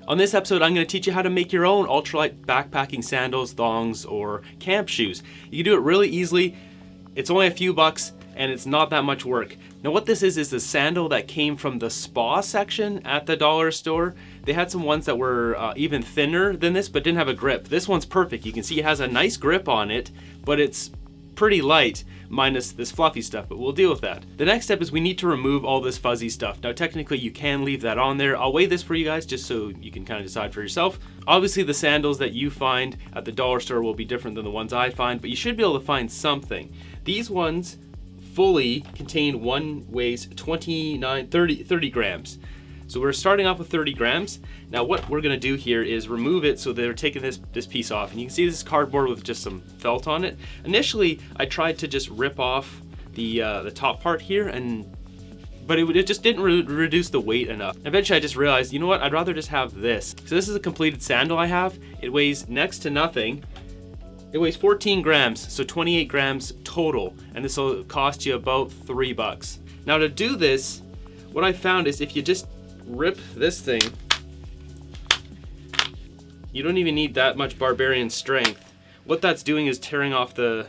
On this episode, I'm going to teach you how to make your own ultralight backpacking sandals, thongs, or camp shoes. You can do it really easily. It's only a few bucks and it's not that much work. Now what this is the sandal that came from the spa section at the dollar store. They had some ones that were even thinner than this but didn't have a grip. This one's perfect. You can see it has a nice grip on it, but it's pretty light minus this fluffy stuff, but we'll deal with that. The next step is we need to remove all this fuzzy stuff. Now technically you can leave that on there. I'll weigh this for you guys just so you can kind of decide for yourself. Obviously the sandals that you find at the dollar store will be different than the ones I find, but you should be able to find something. These ones fully contain one weighs 30 grams. So we're starting off with 30 grams. Now what we're gonna do here is remove it so they're taking this piece off. And you can see this is cardboard with just some felt on it. Initially, I tried to just rip off the top part here, but it just didn't reduce the weight enough. Eventually I just realized, you know what, I'd rather just have this. So this is a completed sandal I have. It weighs next to nothing. It weighs 14 grams, so 28 grams total. And this will cost you about $3. Now to do this, what I found is if you just rip this thing, you don't even need that much barbarian strength. What that's doing is tearing off the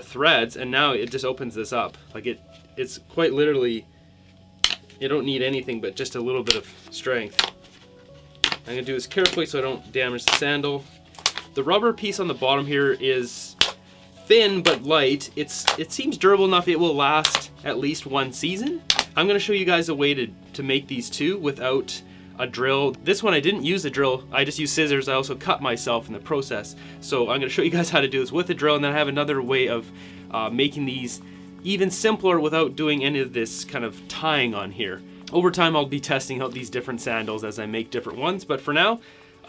threads, and now it just opens this up. Like it's quite literally, you don't need anything but just a little bit of strength. I'm gonna do this carefully so I don't damage the sandal. The rubber piece on the bottom here is thin but light. It seems durable enough it will last at least one season. I'm gonna show you guys a way to make these too without a drill. This one I didn't use a drill, I just used scissors. I also cut myself in the process. So I'm gonna show you guys how to do this with a drill, and then I have another way of making these even simpler without doing any of this kind of tying on here. Over time I'll be testing out these different sandals as I make different ones, but for now,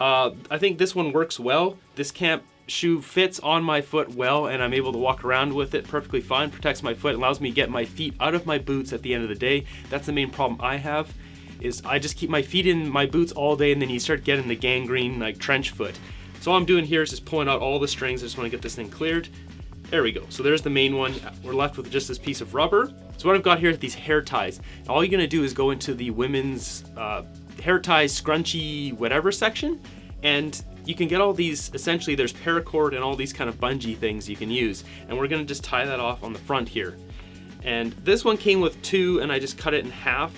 I think this one works well. This camp shoe fits on my foot well, and I'm able to walk around with it perfectly fine. Protects my foot, allows me to get my feet out of my boots at the end of the day. That's the main problem I have, is I just keep my feet in my boots all day, and then you start getting the gangrene like trench foot. So all I'm doing here is just pulling out all the strings. I just want to get this thing cleared. There we go. So there's the main one. We're left with just this piece of rubber. So what I've got here is these hair ties. All you're gonna do is go into the women's hair ties, scrunchy, whatever section, and you can get all these, essentially there's paracord and all these kind of bungee things you can use. And we're gonna just tie that off on the front here. And this one came with two, and I just cut it in half.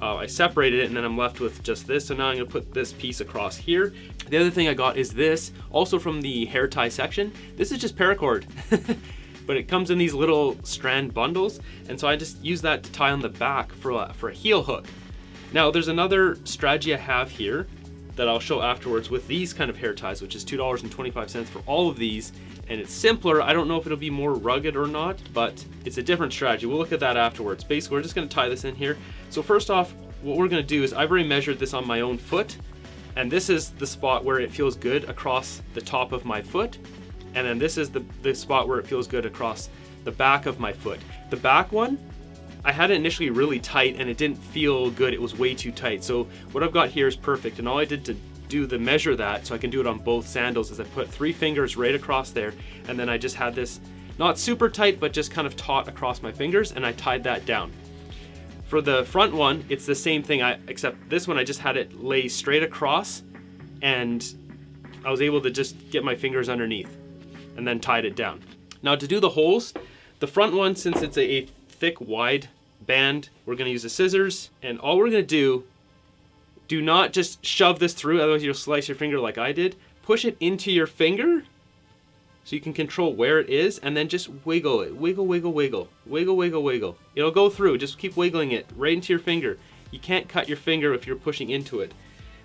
I separated it, and then I'm left with just this. So now I'm gonna put this piece across here. The other thing I got is this, also from the hair tie section. This is just paracord, but it comes in these little strand bundles. And so I just use that to tie on the back for a heel hook. Now there's another strategy I have here that I'll show afterwards with these kind of hair ties, which is $2.25 for all of these. And it's simpler. I don't know if it'll be more rugged or not, but it's a different strategy. We'll look at that afterwards. Basically, we're just gonna tie this in here. So first off, what we're gonna do is I've already measured this on my own foot, and this is the spot where it feels good across the top of my foot. And then this is the spot where it feels good across the back of my foot. The back one, I had it initially really tight and it didn't feel good. It was way too tight. So what I've got here is perfect. And all I did to measure that so I can do it on both sandals is I put 3 fingers right across there, and then I just had this not super tight but just kind of taut across my fingers, and I tied that down. For the front one, it's the same thing, except this one I just had it lay straight across, and I was able to just get my fingers underneath and then tied it down. Now to do the holes, the front one, since it's a thick wide band, we're going to use the scissors, and all we're going to do not just shove this through, otherwise you'll slice your finger like I did. Push it into your finger so you can control where it is, and then just wiggle it. Wiggle, wiggle, wiggle. Wiggle, wiggle, wiggle. It'll go through. Just keep wiggling it right into your finger. You can't cut your finger if you're pushing into it.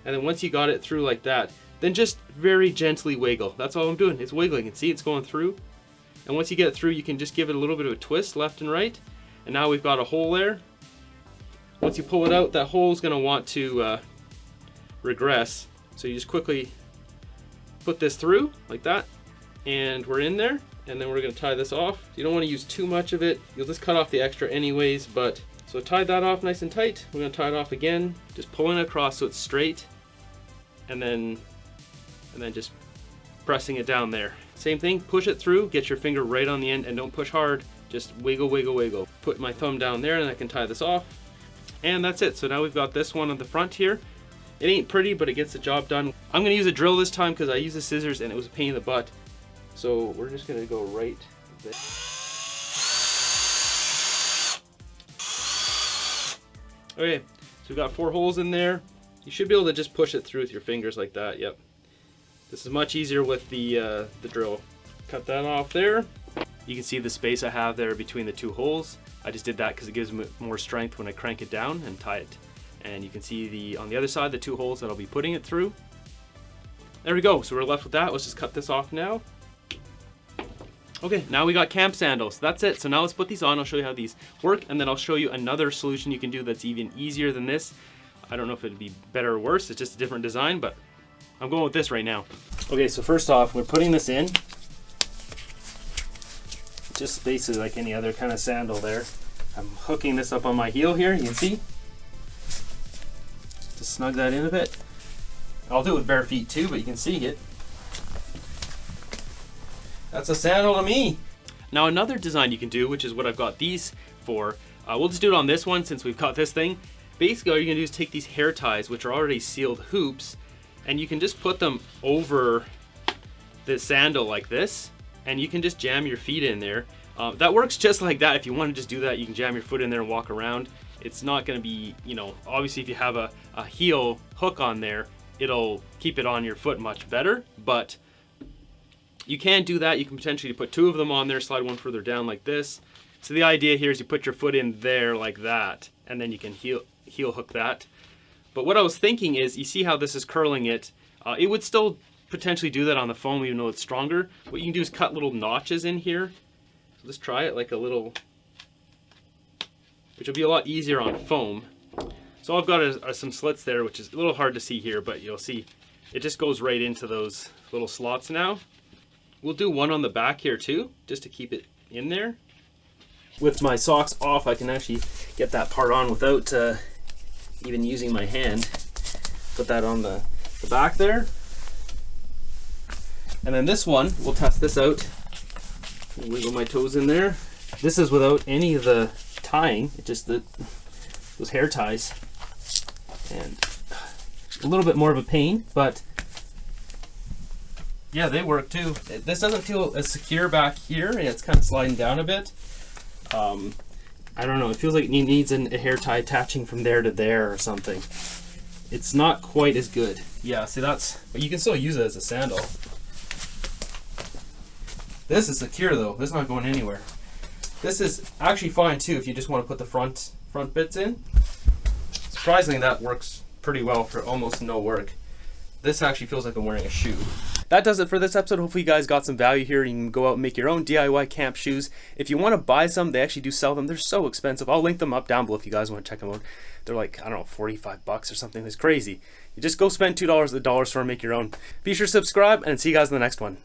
And then once you got it through like that, then just very gently wiggle. That's all I'm doing. It's wiggling. And see, it's going through. And once you get it through, you can just give it a little bit of a twist left and right. And now we've got a hole there. Once you pull it out, that hole is going to want to regress. So you just quickly put this through like that, and we're in there. And then we're going to tie this off. You don't want to use too much of it. You'll just cut off the extra anyways, but so tie that off nice and tight. We're going to tie it off again, just pulling it across so it's straight, and then just pressing it down there. Same thing, push it through, get your finger right on the end, and don't push hard. Just wiggle, wiggle, wiggle. Put my thumb down there and I can tie this off. And that's it. So now we've got this one on the front here. It ain't pretty, but it gets the job done. I'm gonna use a drill this time because I used the scissors and it was a pain in the butt. So we're just gonna go right there. Okay, so we've got 4 holes in there. You should be able to just push it through with your fingers like that. Yep. This is much easier with the drill. Cut that off there. You can see the space I have there between the 2 holes. I just did that because it gives me more strength when I crank it down and tie it. And you can see on the other side the 2 holes that I'll be putting it through. There we go. So we're left with that. Let's just cut this off now. Okay, now we got camp sandals. That's it. So now let's put these on. I'll show you how these work, and then I'll show you another solution you can do that's even easier than this. I don't know if it'd be better or worse. It's just a different design, but I'm going with this right now. Okay, so first off, we're putting this in. Just basically like any other kind of sandal there. I'm hooking this up on my heel here, you can see. Just snug that in a bit. I'll do it with bare feet too, but you can see it. That's a sandal to me. Now another design you can do, which is what I've got these for, we'll just do it on this one since we've got this thing. Basically all you're gonna do is take these hair ties, which are already sealed hoops, and you can just put them over the sandal like this, and you can just jam your feet in there. That works just like that. If you want to just do that, you can jam your foot in there and walk around. It's not gonna be, you know, obviously if you have a heel hook on there, it'll keep it on your foot much better, but you can do that. You can potentially put 2 of them on there, slide one further down like this. So the idea here is you put your foot in there like that, and then you can heel hook that. But what I was thinking is, you see how this is curling it? It would still potentially do that on the foam even though it's stronger. What you can do is cut little notches in here. So let's try it like a little, which will be a lot easier on foam. So all I've got are some slits there, which is a little hard to see here, but you'll see it just goes right into those little slots now. We'll do one on the back here too, just to keep it in there. With my socks off, I can actually get that part on without even using my hand. Put that on the back there. And then this one, we'll test this out. Wiggle my toes in there. This is without any of the tying, it's just those hair ties. And a little bit more of a pain, but yeah, they work too. This doesn't feel as secure back here, and it's kind of sliding down a bit. I don't know, it feels like it needs a hair tie attaching from there to there or something. It's not quite as good. Yeah, see but you can still use it as a sandal. This is secure though, this is not going anywhere. This is actually fine too if you just want to put the front bits in. Surprisingly, that works pretty well for almost no work. This actually feels like I'm wearing a shoe. That does it for this episode. Hopefully you guys got some value here. You can go out and make your own DIY camp shoes. If you want to buy some, they actually do sell them. They're so expensive. I'll link them up down below if you guys want to check them out. They're like, I don't know, 45 bucks or something. It's crazy. You just go spend $2 at the dollar store and make your own. Be sure to subscribe, and see you guys in the next one.